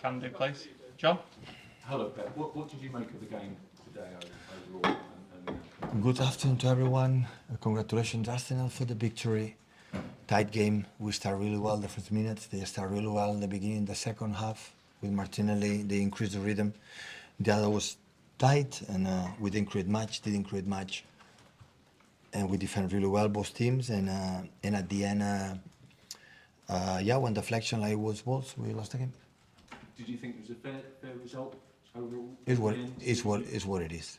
Can do, please. John? Hello, Pep. What did you make of the game today overall? Good afternoon to everyone. Congratulations, Arsenal, for the victory. Tight game. We start really well the first minutes. They start really well in the beginning, the second half. With Martinelli, they increased the rhythm. The other was tight, and we didn't create much. And we defend really well, both teams. And at the end, one deflection like it was Wolves, we lost the game. Did you think it was a fair result overall? It's what it is.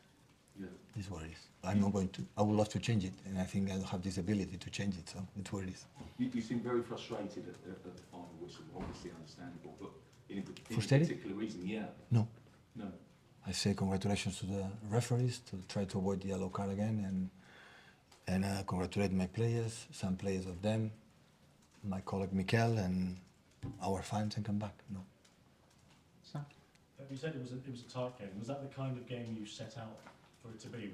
Yeah. It's what it is. I'm not going to. I would love to change it, and I think I don't have this ability to change it. So it's what it is. You seem very frustrated at the final whistle. Obviously understandable, but in Frustrated? particular reason, yeah. No. No. I say congratulations to the referees to try to avoid the yellow card again, and congratulate my players, some players of them, my colleague Mikel, and our fans, and come back. No. Sam? You said it was a tight game. Was that the kind of game you set out for it to be?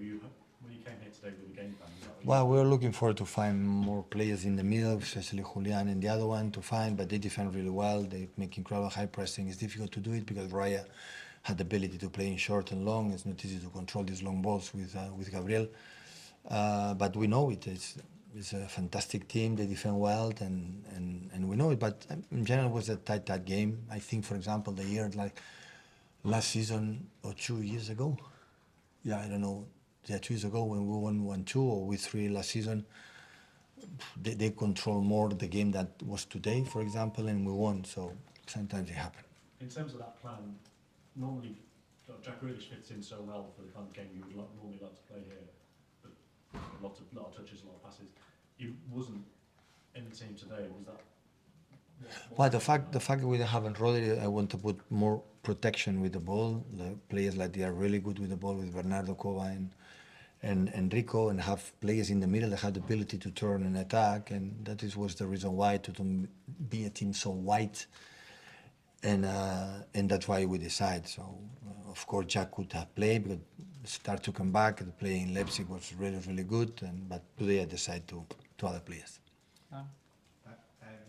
When you came here today with the game plan? Well, we're looking forward to find more players in the middle, especially Julian and the other one to find, but they defend really well. They make incredible high pressing. It's difficult to do it because Raya had the ability to play in short and long. It's not easy to control these long balls with Gabriel. But we know it. It's a fantastic team. They defend well, and we know it. But in general, it was a tight game. I think, for example, the year like last season or 2 years ago. Yeah, I don't know. Yeah, 2 years ago when we won 1-2 or we 3 last season, they control more the game that was today, for example, and we won. So sometimes it happens. In terms of that plan, normally Jack Grealish fits in so well for the kind of game you would normally like to play here, but a lot of touches, a lot of passes. He wasn't in the team today. Was that? Well, the fact that we haven't Rodri, I want to put more protection with the ball. The players like they are really good with the ball with Bernardo Cova and Enrico, and have players in the middle that have the ability to turn and attack, and that was the reason why to don't be a team so wide, and that's why we decide. So of course Jack could have played because start to come back. The play in Leipzig was really good, but today I decided to other players.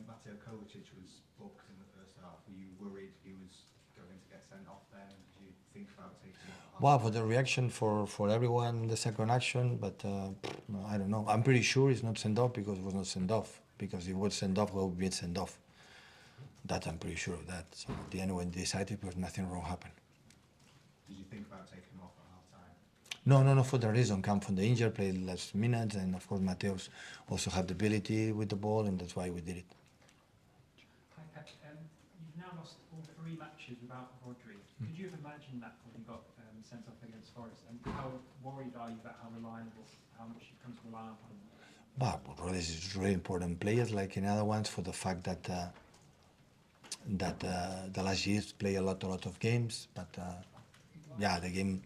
Mateo Kovacic was booked in the first half. Were you worried he was going to get sent off there? Did you think about taking him off? Well, for the reaction for everyone, the second action, but I don't know. I'm pretty sure it's not sent off because it was not sent off. Because if it was sent off, it would be sent off. That I'm pretty sure of that. So at the end, when they decided, because nothing wrong happened. Did you think about taking him off at half time? No, for the reason. Come from the injury, played last minutes, and of course Mateos also had the ability with the ball, and that's why we did it. Hi, Pep. You've now lost all 3 matches without Rodri. Could you have imagined that when you got sent off against Forest? And how worried are you about how much you've come to rely on him? But Rodri is really important players, like in other ones, for the fact that the last years play a lot of games. But the game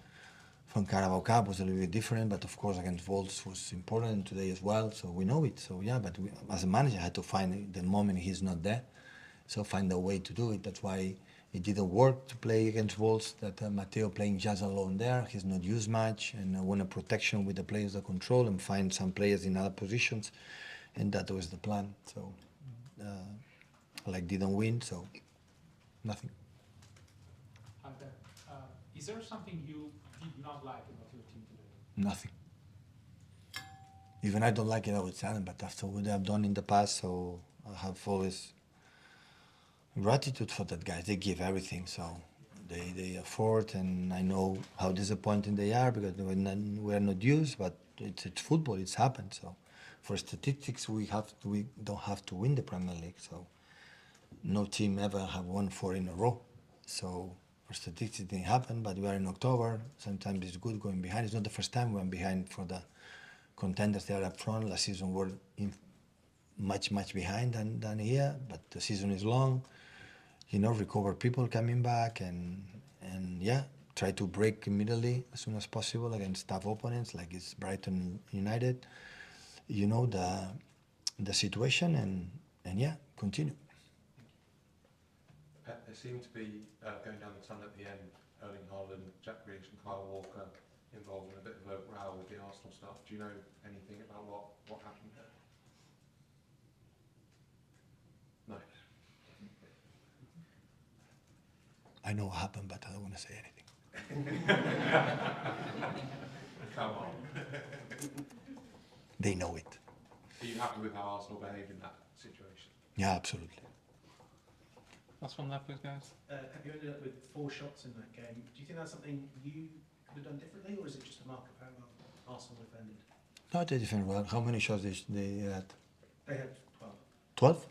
from Carabao Cup was a little bit different. But of course, against Wolves was important today as well. So we know it. So but we, as a manager, had to find the moment he's not there. So find a way to do it. That's why it didn't work to play against Wolves. That Mateo playing just alone there. He's not used much, and I want a protection with the players that control and find some players in other positions, and that was the plan. So, didn't win, so nothing. And, is there something you did not like about your team today? Nothing. Even I don't like it, I would tell them, but after what they have done in the past, so I have always gratitude for that guys. They give everything, so they afford, and I know how disappointing they are because we are not used, but it's football, it's happened. So for statistics, we don't have to win the Premier League, so no team ever have won 4 in a row. So for statistics, it didn't happen, but we are in October. Sometimes it's good going behind. It's not the first time we went behind for the contenders there up front. Last season we're much behind than here, but the season is long. Recover people coming back and try to break immediately as soon as possible against tough opponents like it's Brighton United. The situation and continue. There seemed to be going down the tunnel at the end, Erling Haaland, Jack Grealish and Kyle Walker involved in a bit of a row with the Arsenal staff. Do you know anything about what happened there? No. I know what happened, but I don't want to say anything. Come on. They know it. Are you happy with how Arsenal behaved in that situation? Yeah, absolutely. Last one left, please, guys. Have you ended up with 4 shots in that game? Do you think that's something you could have done differently, or is it just a mark of how well Arsenal defended? Not a different well. How many shots they had? They had 12. 12?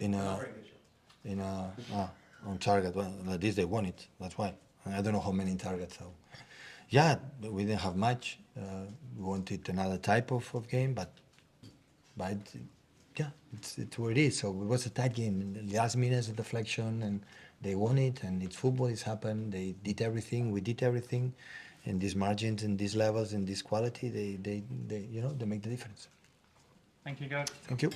In Not a very good shots. in a on target. Well, at least they won it. That's why. I don't know how many targets. So, yeah, we didn't have much. We wanted another type of game, but yeah, it's what it is. So it was a tight game. In the last minutes, a deflection, and they won it. And it's football. It's happened. They did everything. We did everything. And these margins, and these levels, and this quality, they make the difference. Thank you, guys. Thank you.